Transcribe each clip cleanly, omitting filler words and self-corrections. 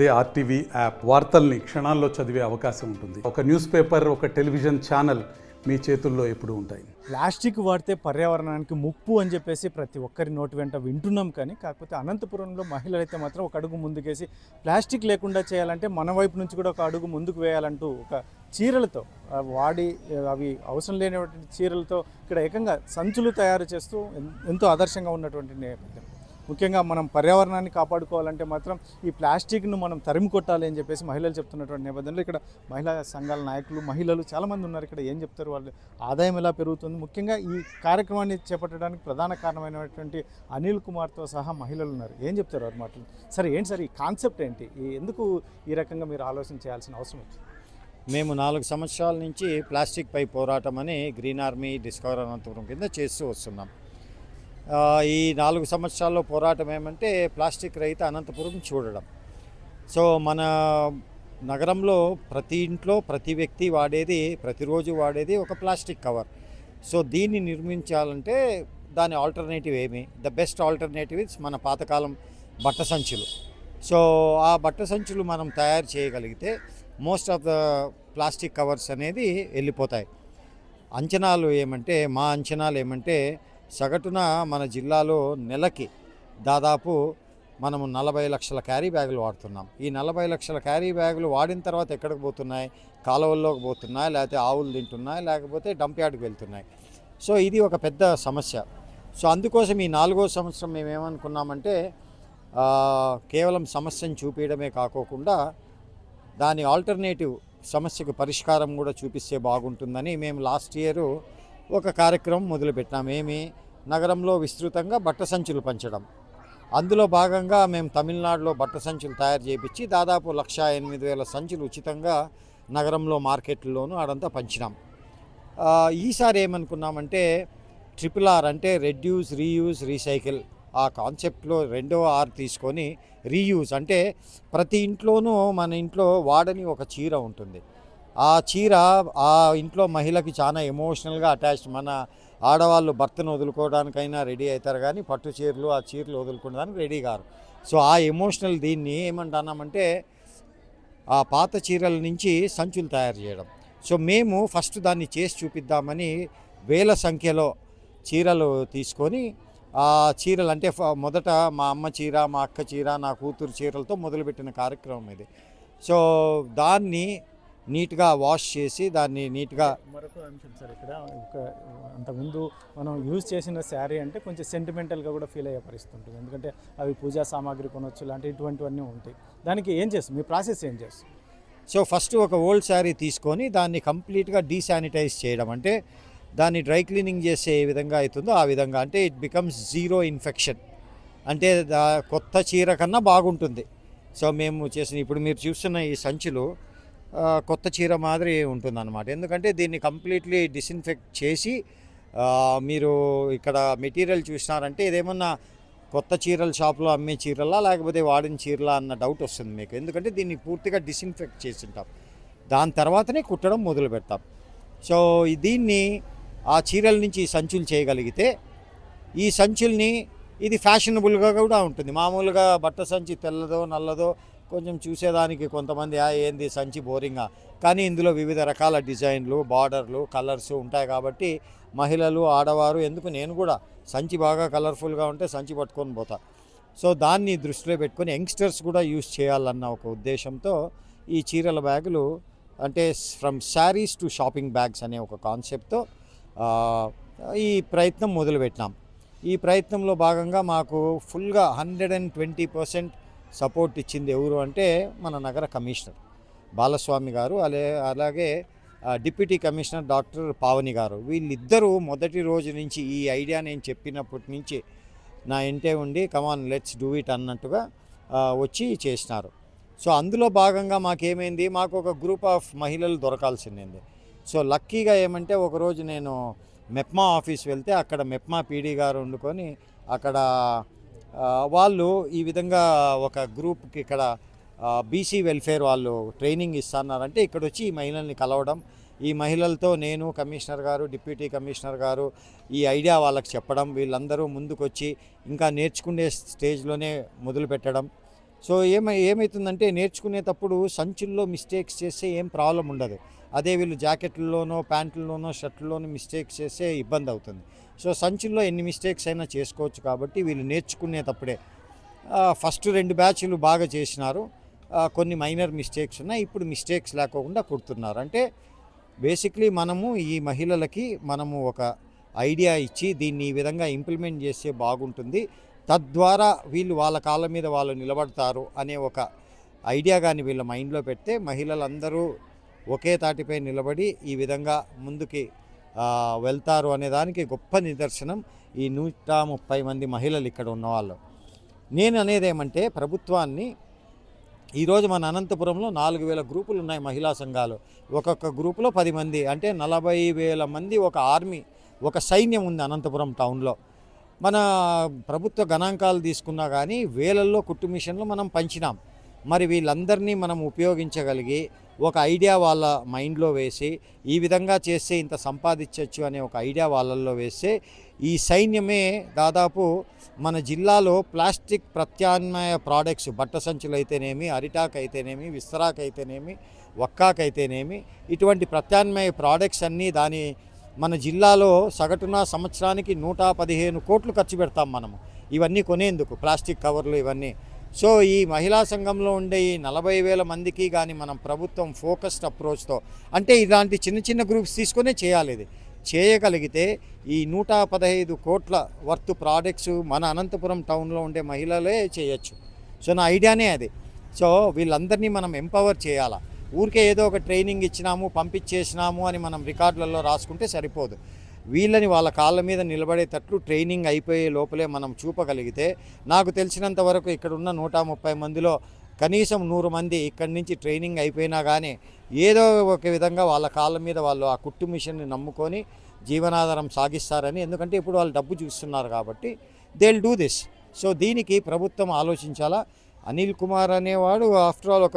అదే RTV app వార్తల్ని క్షణాల్లో చదివే అవకాశం ఉంటుంది. ఒక న్యూస్ పేపర్, ఒక టెలివిజన్ ఛానల్ మీ చేతుల్లో ఎప్పుడూ ఉంటాయి. ప్లాస్టిక్ వాడితే పర్యావరణానికి ముప్పు అని చెప్పేసి ప్రతి ఒక్కరి నోటి వెంట వింటున్నాం. కాకపోతే అనంతపురంలో మహిళలు అయితే మాత్రం ఒక అడుగు ముందుకేసి ప్లాస్టిక్ లేకుండా చేయాలంటే మన వైపు నుంచి కూడా ఒక అడుగు ముందుకు వేయాలంటూ ఒక చీరలతో వాడి అవి అవసరం లేనటువంటి చీరలతో ఇక్కడ ఏకంగా సంచులు తయారు చేస్తూ ఎంతో ఆదర్శంగా ఉన్నటువంటి నేపథ్యం. ముఖ్యంగా మనం పర్యావరణాన్ని కాపాడుకోవాలంటే మాత్రం ఈ ప్లాస్టిక్ను మనం తరిమి కొట్టాలి అని చెప్పేసి మహిళలు చెప్తున్నటువంటి నేపథ్యంలో ఇక్కడ మహిళా సంఘాల నాయకులు, మహిళలు చాలామంది ఉన్నారు. ఇక్కడ ఏం చెప్తారు, వాళ్ళు ఆదాయం ఎలా పెరుగుతుంది, ముఖ్యంగా ఈ కార్యక్రమాన్ని చేపట్టడానికి ప్రధాన కారణమైనటువంటి అనిల్ కుమార్తో సహా మహిళలు ఉన్నారు. ఏం చెప్తారు వారి మాటలు? సరే ఏంటి సార్ ఈ కాన్సెప్ట్ ఏంటి, ఎందుకు ఈ రకంగా మీరు ఆలోచన చేయాల్సిన అవసరం వచ్చింది? మేము 4 సంవత్సరాల నుంచి ప్లాస్టిక్ పై పోరాటం అని గ్రీన్ ఆర్మీ డిస్కవర్ అనంతపురం కింద చేస్తూ వస్తున్నాం. ఈ 4 సంవత్సరాల్లో పోరాటం ఏమంటే ప్లాస్టిక్ రహిత అనంతపురం చూడడం. సో మన నగరంలో ప్రతి ఇంట్లో ప్రతి వ్యక్తి ప్రతిరోజు వాడేది ఒక ప్లాస్టిక్ కవర్. సో దీన్ని నిర్మించాలంటే దాని ఆల్టర్నేటివ్ ఏమి? ద బెస్ట్ ఆల్టర్నేటివ్ ఇస్ మన పాతకాలం బట్ట సంచులు. సో ఆ బట్ట సంచులు మనం తయారు చేయగలిగితే most of the plastic covers అనేది వెళ్ళిపోతాయి. మా అంచనాలు ఏమంటే సగటున మన జిల్లాలో నెలకి దాదాపు మనము 40 లక్షల క్యారీ బ్యాగులు వాడుతున్నాం. ఈ 40 లక్షల క్యారీ బ్యాగులు వాడిన తర్వాత ఎక్కడికి పోతున్నాయి? కాలువల్లోకి పోతున్నాయి, లేకపోతే ఆవులు తింటున్నాయి, లేకపోతే డంప్ యార్డ్కి వెళ్తున్నాయి. సో ఇది ఒక పెద్ద సమస్య. సో అందుకోసం ఈ 4వ సంవత్సరం మేము ఏమనుకున్నామంటే కేవలం సమస్యను చూపించడమే కాకోకుండా దాని ఆల్టర్నేటివ్ సమస్యకు పరిష్కారం కూడా చూపిస్తే బాగుంటుందని మేము లాస్ట్ ఇయర్ ఒక కార్యక్రమం మొదలుపెట్టినాం. నగరంలో విస్తృతంగా బట్ట సంచులు పంచడం. అందులో భాగంగా మేము తమిళనాడులో బట్ట సంచులు తయారు చేయించి దాదాపు 1,08,000 సంచులు ఉచితంగా నగరంలో మార్కెట్లలోనూ ఆడంతా పంచినాం. ఈసారి ఏమనుకున్నామంటే RRR అంటే రెడ్యూస్, రీయూజ్, రీసైకిల్ ఆ కాన్సెప్ట్లో 2వ R తీసుకొని రీయూజ్ అంటే ప్రతి ఇంట్లోనూ మన ఇంట్లో వాడని ఒక చీర ఉంటుంది. ఆ చీర ఆ ఇంట్లో మహిళకి చాలా ఎమోషనల్గా అటాచ్డ్. మన ఆడవాళ్ళు భర్తను వదులుకోవడానికైనా రెడీ అవుతారు, కానీ పట్టు చీరలు ఆ చీరలు వదులుకోవడానికి రెడీ కారు. సో ఆ ఎమోషనల్ దీన్ని ఏమంటున్నామంటే ఆ పాత చీరల నుంచి సంచులు తయారు చేయడం. సో మేము ఫస్ట్ దాన్ని చేసి చూపిద్దామని వేల సంఖ్యలో చీరలు తీసుకొని ఆ చీరలు అంటే మొదట మా అమ్మ చీర, మా అక్క చీర, నా కూతురు చీరలతో మొదలుపెట్టిన కార్యక్రమం ఇది. సో దాన్ని నీట్గా వాష్ చేసి దాన్ని నీట్గా మరొక అంశం సార్, ఇక్కడ అంతకుముందు మనం యూజ్ చేసిన శారీ అంటే కొంచెం సెంటిమెంటల్గా కూడా ఫీల్ అయ్యే పరిస్థితి ఉంటుంది. ఎందుకంటే అవి పూజా సామాగ్రి కొనవచ్చు, లాంటి ఇటువంటివన్నీ ఉంటాయి. దానికి ఏం చేస్తుంది, మీ ప్రాసెస్ ఏం చేస్తుంది? సో ఫస్ట్ ఒక ఓల్డ్ శారీ తీసుకొని దాన్ని కంప్లీట్గా డీశానిటైజ్ చేయడం, అంటే దాన్ని డ్రై క్లీనింగ్ చేసే ఏ విధంగా అవుతుందో ఆ విధంగా, అంటే ఇట్ బికమ్స్ 0 ఇన్ఫెక్షన్, అంటే కొత్త చీర కన్నా బాగుంటుంది. సో మేము ఇప్పుడు మీరు చూస్తున్న ఈ సంచులు కొత్త చీర మాదిరి ఉంటుందన్నమాట. ఎందుకంటే దీన్ని కంప్లీట్లీ డిస్ఇన్ఫెక్ట్ చేసి మీరు ఇక్కడ మెటీరియల్ చూసినారంటే ఇదేమన్నా కొత్త చీరల షాప్లో అమ్మే చీరలా లేకపోతే వాడిన చీరలా అన్న డౌట్ వస్తుంది మీకు. ఎందుకంటే దీన్ని పూర్తిగా డిస్ఇన్ఫెక్ట్ చేసి ఉంటాం, దాని తర్వాతనే కుట్టడం మొదలు పెడతాం. సో దీన్ని ఆ చీరల నుంచి సంచులు చేయగలిగితే ఈ సంచుల్ని ఇది ఫ్యాషనబుల్గా కూడా ఉంటుంది. మామూలుగా బట్ట సంచి తెల్లదో నల్లదో కొంచెం చూసేదానికి కొంతమంది ఏంది సంచి బోరింగా, కానీ ఇందులో వివిధ రకాల డిజైన్లు, బార్డర్లు, కలర్స్ ఉంటాయి. కాబట్టి మహిళలు, ఆడవారు, ఎందుకు నేను కూడా సంచి బాగా కలర్ఫుల్గా ఉంటే సంచి పట్టుకొని పోతా. సో దాన్ని దృష్టిలో పెట్టుకొని యంగ్స్టర్స్ కూడా యూజ్ చేయాలన్న ఒక ఉద్దేశంతో ఈ చీరల బ్యాగులు అంటే from saris to shopping bags అనే ఒక కాన్సెప్ట్తో ఈ ప్రయత్నం మొదలుపెట్టినాం. ఈ ప్రయత్నంలో భాగంగా మాకు ఫుల్గా 120% సపోర్ట్ ఇచ్చింది ఎవరు అంటే మన నగర కమిషనర్ బాలస్వామి గారు, అలాగే డిప్యూటీ కమిషనర్ డాక్టర్ పావని గారు. వీళ్ళిద్దరూ మొదటి రోజు నుంచి ఈ ఐడియా నేను చెప్పినప్పటి నుంచి నా ఇంటే ఉండి కమాన్ లెట్స్ డూ ఇట్ అన్నట్టుగా వచ్చి చేసినారు. సో అందులో భాగంగా మాకేమైంది, మాకు ఒక గ్రూప్ ఆఫ్ మహిళలు దొరకాల్సింది. సో లక్కీగా ఏమంటే ఒకరోజు నేను మెప్మా ఆఫీస్ వెళ్తే అక్కడ మెప్మా పీడీ గారు వండుకొని అక్కడ వాళ్ళు ఈ విధంగా ఒక గ్రూప్కి ఇక్కడ బీసీ వెల్ఫేర్ వాళ్ళు ట్రైనింగ్ ఇస్తున్నారంటే ఇక్కడ వచ్చి ఈ మహిళల్ని కలవడం, ఈ మహిళలతో నేను, కమిషనర్ గారు, డిప్యూటీ కమిషనర్ గారు ఈ ఐడియా వాళ్ళకి చెప్పడం, వీళ్ళందరూ ముందుకొచ్చి ఇంకా నేర్చుకునే స్టేజ్లోనే మొదలు పెట్టడం. సో ఏమవుతుందంటే నేర్చుకునేటప్పుడు సంచుల్లో మిస్టేక్స్ చేస్తే ఏం ప్రాబ్లం ఉండదు. అదే వీళ్ళు జాకెట్లలోనో ప్యాంట్లలోనో షర్ట్లలోనో మిస్టేక్స్ చేస్తే ఇబ్బంది అవుతుంది. సో సంచుల్లో ఎన్ని మిస్టేక్స్ అయినా చేసుకోవచ్చు కాబట్టి వీళ్ళు నేర్చుకునేటప్పుడే ఫస్ట్ 2 బ్యాచ్లు బాగా చేసినారు. కొన్ని మైనర్ మిస్టేక్స్ ఉన్నాయి. ఇప్పుడు మిస్టేక్స్ లేకోకుండా కుడుతున్నారు. అంటే బేసిక్లీ మనము ఈ మహిళలకి మనము ఒక ఐడియా ఇచ్చి దీన్ని ఈ విధంగా ఇంప్లిమెంట్ చేస్తే బాగుంటుంది, తద్వారా వీళ్ళు వాళ్ళ కాళ్ళ మీద వాళ్ళు నిలబడతారు అనే ఒక ఐడియా కానీ వీళ్ళ మైండ్లో పెడితే మహిళలందరూ ఒకే తాటిపై నిలబడి ఈ విధంగా ముందుకి వెళ్తారు అనే దానికి గొప్ప నిదర్శనం ఈ 130 మంది మహిళలు ఇక్కడ ఉన్నవాళ్ళు. నేను అనేది ఏమంటే ప్రభుత్వాన్ని ఈరోజు మన అనంతపురంలో 4000 గ్రూపులు ఉన్నాయి మహిళా సంఘాలు. ఒక్కొక్క గ్రూపులో 10 మంది అంటే 40,000 మంది ఒక ఆర్మీ, ఒక సైన్యం ఉంది అనంతపురం టౌన్లో. మన ప్రభుత్వ గణాంకాలు తీసుకున్నా కానీ వేలల్లో కుట్టు మిషన్లు మనం పంచినాం. మరి వీళ్ళందరినీ మనం ఉపయోగించగలిగి ఒక ఐడియా వాళ్ళ మైండ్లో వేసి ఈ విధంగా చేస్తే ఇంత సంపాదించవచ్చు అనే ఒక ఐడియా వాళ్ళల్లో వేస్తే ఈ సైన్యమే దాదాపు మన జిల్లాలో ప్లాస్టిక్ ప్రత్యామ్నాయ ప్రోడక్ట్స్, బట్ట సంచులు అయితేనేమి, అరిటాక్ అయితేనేమి, విస్తరాక్ అయితేనేమి, వక్కాక్ అయితేనేమి, ఇటువంటి ప్రత్యామ్నాయ ప్రోడక్ట్స్ అన్నీ మన జిల్లాలో సగటున సంవత్సరానికి 115 కోట్లు ఖర్చు పెడతాం మనము ఇవన్నీ కొనేందుకు, ప్లాస్టిక్ కవర్లు ఇవన్నీ. సో ఈ మహిళా సంఘంలో ఉండే ఈ 40,000 మందికి కానీ మనం ప్రభుత్వం ఫోకస్డ్ అప్రోచ్తో, అంటే ఇలాంటి చిన్న చిన్న గ్రూప్స్ తీసుకునే చేయాలి. ఇది చేయగలిగితే ఈ 115 కోట్ల వర్త్ ప్రోడక్ట్స్ మన అనంతపురం టౌన్లో ఉండే మహిళలే చేయొచ్చు. సో నా ఐడియానే అది. సో వీళ్ళందరినీ మనం ఎంపవర్ చేయాలా. ఊరికే ఏదో ఒక ట్రైనింగ్ ఇచ్చినాము పంపించేసినాము అని మనం రికార్డులలో రాసుకుంటే సరిపోదు. వీళ్ళని వాళ్ళ కాళ్ళ మీద నిలబడేటట్లు ట్రైనింగ్ అయిపోయే లోపలే మనం చూపగలిగితే, నాకు తెలిసినంత వరకు ఇక్కడ ఉన్న 130 మందిలో కనీసం 100 మంది ఇక్కడి నుంచి ట్రైనింగ్ అయిపోయినా కానీ ఏదో ఒక విధంగా వాళ్ళ కాళ్ళ మీద వాళ్ళు ఆ కుట్టు మిషన్ని నమ్ముకొని జీవనాధారం సాగిస్తారని. ఎందుకంటే ఇప్పుడు వాళ్ళు డబ్బు చూస్తున్నారు కాబట్టి they will do this. So దీనికి ప్రభుత్వం ఆలోచించాలా. అనిల్ కుమార్ అనేవాడు after all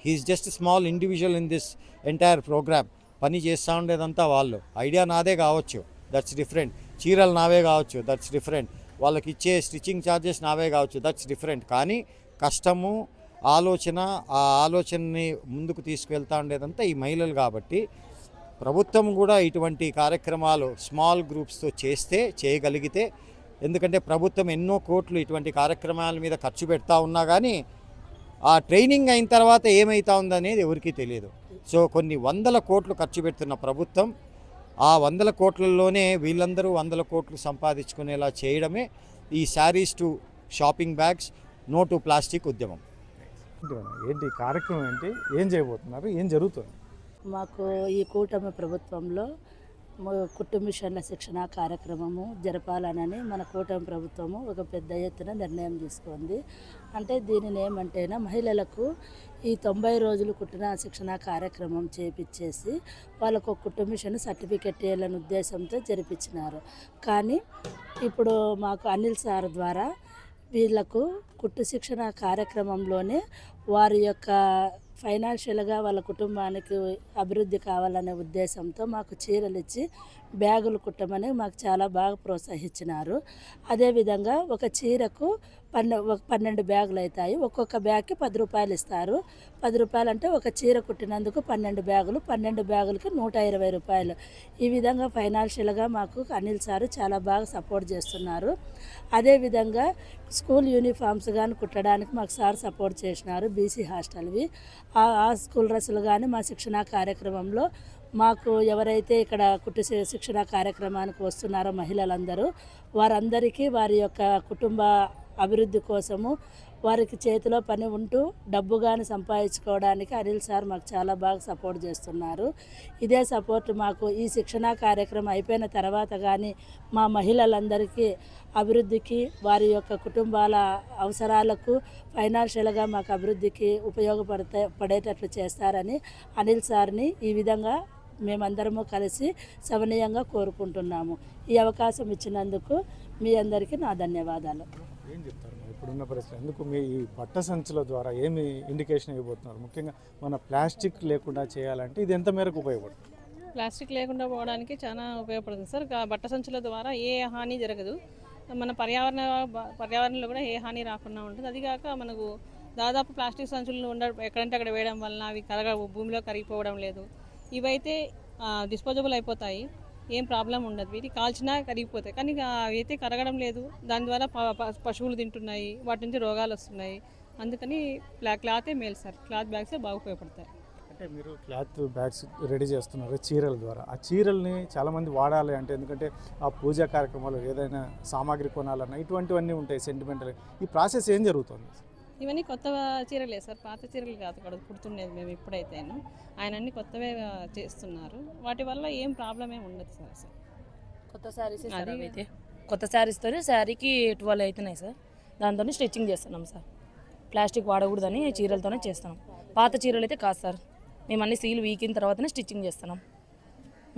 he's just small individual in this entire programme. పని చేస్తూ ఉండేదంతా వాళ్ళు. ఐడియా నాదే కావచ్చు, దట్స్ డిఫరెంట్. చీరలు నావే కావచ్చు, దట్స్ డిఫరెంట్. వాళ్ళకి ఇచ్చే స్టిచ్చింగ్ ఛార్జెస్ నావే కావచ్చు, దట్స్ డిఫరెంట్. కానీ కష్టము, ఆ ఆలోచనని ముందుకు తీసుకువెళ్తూ ఉండేదంతా ఈ మహిళలు కాబట్టి ప్రభుత్వం కూడా ఇటువంటి కార్యక్రమాలు స్మాల్ గ్రూప్స్తో చేయగలిగితే, ఎందుకంటే ప్రభుత్వం ఎన్నో కోట్లు ఇటువంటి కార్యక్రమాల మీద ఖర్చు పెడతా ఉన్నా కానీ ఆ ట్రైనింగ్ అయిన తర్వాత ఏమవుతా ఉందనేది ఎవరికీ తెలియదు. సో కొన్ని 100 కోట్లు ఖర్చు పెడుతున్న ప్రభుత్వం ఆ 100 కోట్లలోనే వీళ్ళందరూ 100 కోట్లు సంపాదించుకునేలా చేయడమే ఈ saris to shopping bags, no to plastic ఉద్యమం. ఏంటి కార్యక్రమం ఏంటి, ఏం చేయబోతున్నారు, ఏం జరుగుతుంది? మాకు ఈ కూటమి ప్రభుత్వంలో కుట్టు మిషన్ల శిక్షణ కార్యక్రమము జరపాలనని మన కూటమి ప్రభుత్వము ఒక పెద్ద ఎత్తున నిర్ణయం తీసుకుంది. అంటే దీనిని ఏమంటేనా మహిళలకు ఈ 90 రోజులు కుట్టిన శిక్షణ కార్యక్రమం చేపించేసి వాళ్ళకు కుట్టు మిషన్ సర్టిఫికెట్ ఇవ్వాలనే ఉద్దేశంతో జరిపించినారు. కానీ ఇప్పుడు మాకు అనిల్ సార్ ద్వారా వీళ్ళకు కుట్టు శిక్షణ కార్యక్రమంలోనే వారి యొక్క ఫైనాన్షియల్గా వాళ్ళ కుటుంబానికి అభివృద్ధి కావాలనే ఉద్దేశంతో మాకు చీరలు ఇచ్చి బ్యాగులు కుట్టమని మాకు చాలా బాగా ప్రోత్సహించినారు. అదేవిధంగా ఒక చీరకు 12 బ్యాగులు అవుతాయి. ఒక్కొక్క బ్యాగ్కి 10 రూపాయలు ఇస్తారు. 10 రూపాయలు అంటే ఒక చీర కుట్టినందుకు 12 బ్యాగులు, 12 బ్యాగులకి 120 రూపాయలు. ఈ విధంగా ఫైనాన్షియల్గా మాకు అనిల్ సారు చాలా బాగా సపోర్ట్ చేస్తున్నారు. అదేవిధంగా స్కూల్ యూనిఫామ్స్ కానీ కుట్టడానికి మాకు సార్ సపోర్ట్ చేసినారు. బీసీ హాస్టల్వి ఆ స్కూల్ డ్రెస్సులు కానీ మా శిక్షణ కార్యక్రమంలో మాకు ఎవరైతే ఇక్కడ కుట్టు శిక్షణ కార్యక్రమానికి వస్తున్నారో మహిళలందరూ వారందరికీ వారి యొక్క కుటుంబ అభివృద్ధి కోసము వారికి చేతిలో పని ఉంటూ డబ్బు కానీ సంపాదించుకోవడానికి అనిల్ సార్ మాకు చాలా బాగా సపోర్ట్ చేస్తున్నారు. ఇదే సపోర్ట్ మాకు ఈ శిక్షణ కార్యక్రమం అయిపోయిన తర్వాత కానీ మా మహిళలందరికీ అభివృద్ధికి వారి యొక్క కుటుంబాల అవసరాలకు ఫైనాన్షియల్గా మాకు అభివృద్ధికి పడేటట్లు చేస్తారని అనిల్ సార్ని ఈ విధంగా మేమందరము కలిసి సవినయంగా కోరుకుంటున్నాము. ఈ అవకాశం ఇచ్చినందుకు మీ అందరికీ నా ధన్యవాదాలు. ఏం చెప్తారు ఇప్పుడున్న పరిస్థితి? ఎందుకు మీ ఈ బట్ట సంచుల ద్వారా ఏమి ఇండికేషన్ ఇవ్వబోతున్నారు? ముఖ్యంగా మన ప్లాస్టిక్ లేకుండా చేయాలంటే ఇది ఎంత మేరకు ఉపయోగపడుతుంది? ప్లాస్టిక్ లేకుండా పోవడానికి చాలా ఉపయోగపడుతుంది సార్. బట్ట సంచుల ద్వారా ఏ హాని జరగదు. మన పర్యావరణంలో కూడా ఏ హాని రాకుండా ఉంటుంది. అదిగాక మనకు దాదాపు ప్లాస్టిక్ సంచులు ఎక్కడంటే అక్కడ వేయడం వలన అవి భూమిలో కరిగిపోవడం లేదు. ఇవైతే డిస్పోజబుల్ అయిపోతాయి, ఏం ప్రాబ్లం ఉండదు. వీటి కాల్చినా కరిగిపోతాయి, కానీ అవి అయితే కరగడం లేదు. దాని ద్వారా పశువులు తింటున్నాయి, వాటి నుంచి రోగాలు వస్తున్నాయి. అందుకని క్లాతే మేలు సార్, క్లాత్ బ్యాగ్సే బాగా ఉపయోగపడతాయి. అంటే మీరు క్లాత్ బ్యాగ్స్ రెడీ చేస్తున్నారు చీరల ద్వారా. ఆ చీరల్ని చాలామంది వాడాలి అంటే, ఎందుకంటే ఆ పూజా కార్యక్రమాలు ఏదైనా సామాగ్రి కొనాలన్నా ఇటువంటివన్నీ ఉంటాయి సెంటిమెంటల్. ఈ ప్రాసెస్ ఏం జరుగుతుంది? ఇవన్నీ కొత్త చీరలే సార్, పాత చీరలు కాదు అక్కడ కుడుతుండేది మేము ఇప్పుడైతేను. ఆయన అన్ని కొత్తవే చేస్తున్నారు, వాటి వల్ల ఏం ప్రాబ్లం ఏమి ఉండదు సార్. అసలు కొత్త శారీస్ అయితే కొత్త శారీస్తోనే శారీకి 12 అవుతున్నాయి సార్. దాంతో స్టిచ్చింగ్ చేస్తున్నాం సార్. ప్లాస్టిక్ వాడకూడదని చీరలతోనే చేస్తున్నాం. పాత చీరలు అయితే కాదు సార్, మేము అన్ని సీలు వీకిన తర్వాతనే స్టిచ్చింగ్ చేస్తున్నాం.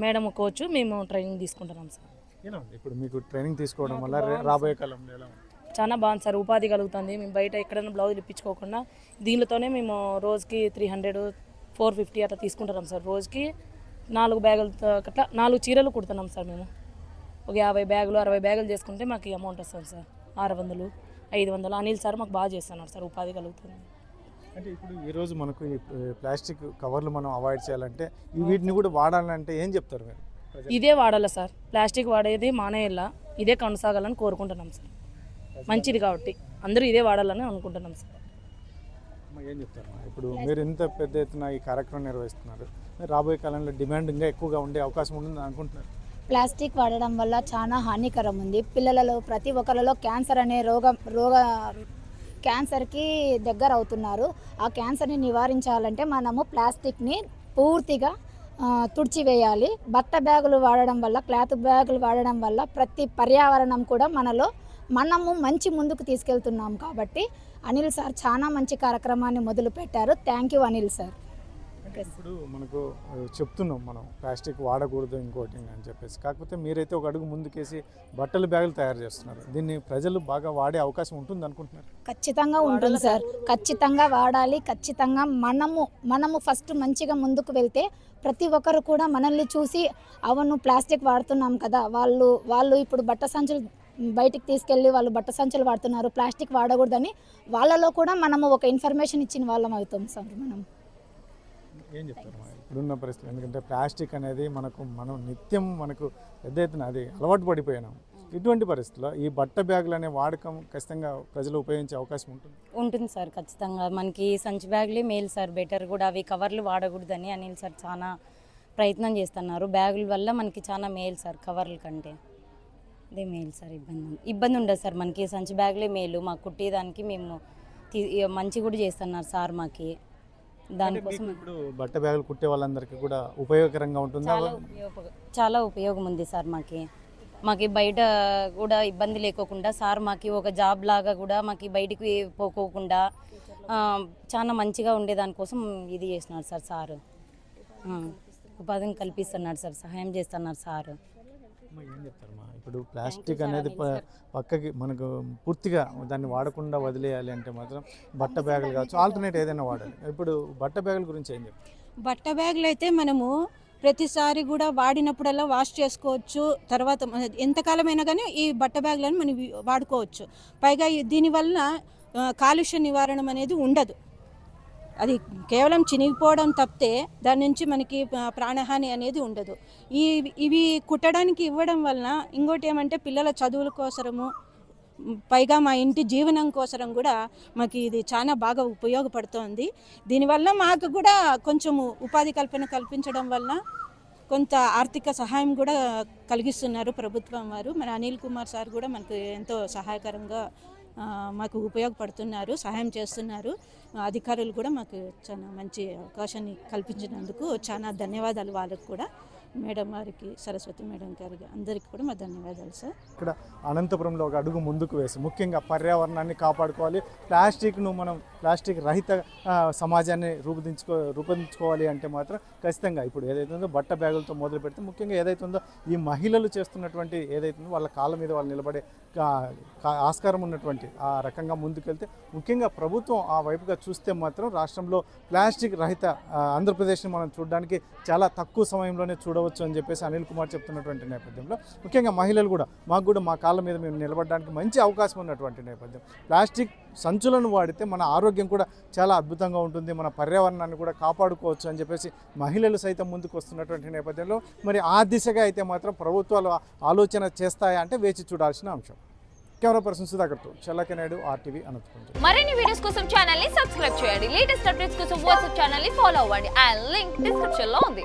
మేడం కోచ్ మేము ట్రైనింగ్ తీసుకుంటున్నాం సార్. ఇప్పుడు మీకు ట్రైనింగ్ తీసుకోవడం వల్ల రాబోయే కాలంలో ఎలా ఉంటుంది? చాలా బాగుంది సార్, ఉపాధి కలుగుతుంది. మేము బయట ఎక్కడైనా బ్లౌజ్ ఇప్పించుకోకుండా దీనితోనే మేము రోజుకి 300, 450 అట్లా తీసుకుంటున్నాం సార్. రోజుకి 4 బ్యాగులతో అట్లా 4 చీరలు కుడుతున్నాం సార్. మేము ఒక 50 బ్యాగులు 60 బ్యాగులు చేసుకుంటే మాకు ఈ అమౌంట్ వస్తుంది సార్. 600, 500. అనిల్ సార్ మాకు బాగా చేస్తున్నారు సార్, ఉపాధి కలుగుతుంది. అంటే ఇప్పుడు ఈరోజు మనకు ఈ ప్లాస్టిక్ కవర్లు మనం అవాయిడ్ చేయాలంటే వీటిని కూడా వాడాలంటే ఏం చెప్తారు మీరు? ఇదే వాడాలి సార్, ప్లాస్టిక్ వాడేది మానేయాల, ఇదే కొనసాగాలని కోరుకుంటున్నాం సార్. మంచిది కాబట్టి అందరూ ఇదే వాడాలని అనుకుంటున్నాం సార్. ఏం చెప్తారు? ఇప్పుడు మీరు ఇంత పెద్ద ఎత్తున ఈ కార్యక్రమం నిర్వహిస్తున్నారు, రాబోయే కాలంలో డిమాండ్ ఇంకా ఎక్కువగా ఉండే అవకాశం ఉందని అనుకుంటున్నారు? ప్లాస్టిక్ వాడడం వల్ల చాలా హానికరం ఉంది. పిల్లలలో ప్రతి ఒక్కరిలో క్యాన్సర్ అనే క్యాన్సర్కి దగ్గర అవుతున్నారు. ఆ క్యాన్సర్ని నివారించాలంటే మనము ప్లాస్టిక్ని పూర్తిగా తుడిచివేయాలి. బట్ట బ్యాగులు వాడడం వల్ల, క్లాత్ బ్యాగులు వాడడం వల్ల ప్రతి పర్యావరణం కూడా మనము మంచి ముందుకు తీసుకెళ్తున్నాం. కాబట్టి అనిల్ సార్ చాలా మంచి కార్యక్రమాన్ని మొదలుపెట్టారు. Thank you Anil sir. ఇప్పుడు మనకు చెప్తున్నాం మనం ప్లాస్టిక్ వాడకూడదు ఇంకోటి అని చెప్పేసి, కాకపోతే మీరైతే ఒక అడుగు ముందుకేసి బట్టల బ్యాగులు తయారు చేస్తున్నారు. దీన్ని ప్రజలు బాగా వాడే అవకాశం ఉంటుంది అనుకుంటున్నారు? ఖచ్చితంగా ఉంటుంది సార్, ఖచ్చితంగా వాడాలి. ఖచ్చితంగా మనము ఫస్ట్ మంచిగా ముందుకు వెళ్తే ప్రతి ఒక్కరు కూడా మనల్ని చూసి అవును ప్లాస్టిక్ వాడుతున్నాం కదా, వాళ్ళు ఇప్పుడు బట్ట సంచులు బయటికి తీసుకెళ్ళి వాళ్ళు బట్ట సంచులు వాడుతున్నారు, ప్లాస్టిక్ వాడకూడదని వాళ్ళలో కూడా మనము ఒక ఇన్ఫర్మేషన్ ఇచ్చిన వాళ్ళం అవుతాం సార్. మనం ఏం చెప్తారు ఇప్పుడున్న పరిస్థితులు? ఎందుకంటే ప్లాస్టిక్ అనేది మనం నిత్యం పెద్ద ఎత్తున అది అలవాటు పడిపోయినాం. ఇటువంటి పరిస్థితుల్లో ఈ బట్ట బ్యాగులు అనే వాడకం ఖచ్చితంగా ప్రజలు ఉపయోగించే అవకాశం ఉంటుంది సార్. ఖచ్చితంగా మనకి సంచి బ్యాగులే మేలు సార్, బెటర్ కూడా. అవి కవర్లు వాడకూడదని అనిల్ సార్ చాలా ప్రయత్నం చేస్తున్నారు. బ్యాగుల వల్ల మనకి చాలా మేలు సార్, కవర్ల కంటే అదే మేలు సార్. ఇబ్బంది ఉండదు సార్, మనకి సంచి బ్యాగులే మేలు. మాకు కుట్టేదానికి మేము మంచి కూడా చేస్తున్నారు సార్ మాకి. దానికోసం ఇప్పుడు బట్ట బ్యాగులు కుట్టే వాళ్ళందరికీ కూడా ఉపయోగకరంగా ఉంటుంది. చాలా ఉపయోగం ఉంది సార్ మాకి బయట కూడా ఇబ్బంది లేకోకుండా సార్ మాకి ఒక జాబ్ లాగా కూడా మాకి బయటికి పోకోకుండా చాలా మంచిగా ఉండేదానికోసం ఇది చేస్తున్నారు సార్. సారు ఉపాధిని కల్పిస్తున్నారు సార్, సహాయం చేస్తున్నారు సార్. ఏం చెప్తారమ్మా? ఇప్పుడు ప్లాస్టిక్ అనేది పక్కకి మనకు పూర్తిగా దాన్ని వాడకుండా వదిలేయాలి అంటే మాత్రం బట్ట బ్యాగులు కావచ్చు, ఆల్టర్నేట్ ఏదైనా వాడాలి. ఇప్పుడు బట్ట బ్యాగుల గురించి ఏం చెప్తారు? బట్ట బ్యాగులు అయితే మనము ప్రతిసారి కూడా వాడినప్పుడల్లా వాష్ చేసుకోవచ్చు. తర్వాత ఎంతకాలమైనా కానీ ఈ బట్ట బ్యాగులను మనం వాడుకోవచ్చు. పైగా దీనివల్ల కాలుష్య నివారణ అనేది ఉండదు. అది కేవలం చినిగిపోవడం తప్పితే దాని నుంచి మనకి ప్రాణహాని అనేది ఉండదు. ఇవి కుట్టడానికి ఇవ్వడం వలన ఇంకోటి ఏమంటే పిల్లల చదువుల కోసము, పైగా మా ఇంటి జీవనం కోసం కూడా మాకు ఇది చాలా బాగా ఉపయోగపడుతోంది. దీనివల్ల మాకు కూడా కొంచెము ఉపాధి కల్పించడం వలన కొంత ఆర్థిక సహాయం కూడా కలిగిస్తున్నారు ప్రభుత్వం వారు. మన అనిల్ కుమార్ సార్ కూడా మనకు ఎంతో సహాయకరంగా మాకు ఉపయోగపడుతున్నారు, సహాయం చేస్తున్నారు. అధికారులు కూడా మాకు చాలా మంచి అవకాశాన్ని కల్పించినందుకు చాలా ధన్యవాదాలు వాళ్ళకు కూడా. మేడం వారికి, సరస్వతి మేడం గారికి అందరికీ కూడా మా ధన్యవాదాలు సార్. ఇక్కడ అనంతపురంలో ఒక అడుగు ముందుకు వేసి ముఖ్యంగా పర్యావరణాన్ని కాపాడుకోవాలి, మనం ప్లాస్టిక్ రహిత సమాజాన్ని రూపొందించుకోవాలి అంటే మాత్రం ఖచ్చితంగా ఇప్పుడు ఏదైతే ఉందో బట్ట బ్యాగులతో మొదలు పెడితే ముఖ్యంగా ఏదైతే ఉందో ఈ మహిళలు చేస్తున్నటువంటి ఏదైతే ఉందో వాళ్ళ కాళ్ళ మీద వాళ్ళు నిలబడే ఆస్కారం ఉన్నటువంటి ఆ రకంగా ముందుకెళ్తే, ముఖ్యంగా ప్రభుత్వం ఆ వైపుగా చూస్తే మాత్రం రాష్ట్రంలో ప్లాస్టిక్ రహిత ఆంధ్రప్రదేశ్ని మనం చూడడానికి చాలా తక్కువ సమయంలోనే చూడవచ్చు. నిలవచ్చు అని చెప్పేసి అనిల్ కుమార్ చెప్తున్నటువంటి నేపథ్యంలో ముఖ్యంగా మహిళలు కూడా మాకు కూడా మా కాళ్ళ మీద మేము నిలబడడానికి మంచి అవకాశం ఉన్నటువంటి నేపథ్యం. ప్లాస్టిక్ సంచులను వాడితే మన ఆరోగ్యం కూడా చాలా అద్భుతంగా ఉంటుంది, మన పర్యావరణాన్ని కూడా కాపాడుకోవచ్చు అని చెప్పేసి మహిళలు సైతం ముందుకు వస్తున్నటువంటి నేపథ్యంలో మరి ఆ దిశగా అయితే మాత్రం ప్రభుత్వాలు ఆలోచన చేస్తాయా అంటే వేచి చూడాల్సిన అంశం. కెమెరా పర్సన్ సుధాకర్తో చల్లకి నాయుడు, RTV అనంతపురం. మరిన్ని వీడియోస్ కోసం ఛానల్ ని సబ్స్క్రైబ్ చేయండి. లేటెస్ట్ అప్డేట్స్ కోసం వాట్సాప్ ఛానల్ ని ఫాలో అవ్వండి. ఆ లింక్ డిస్క్రిప్షన్ లో ఉంది.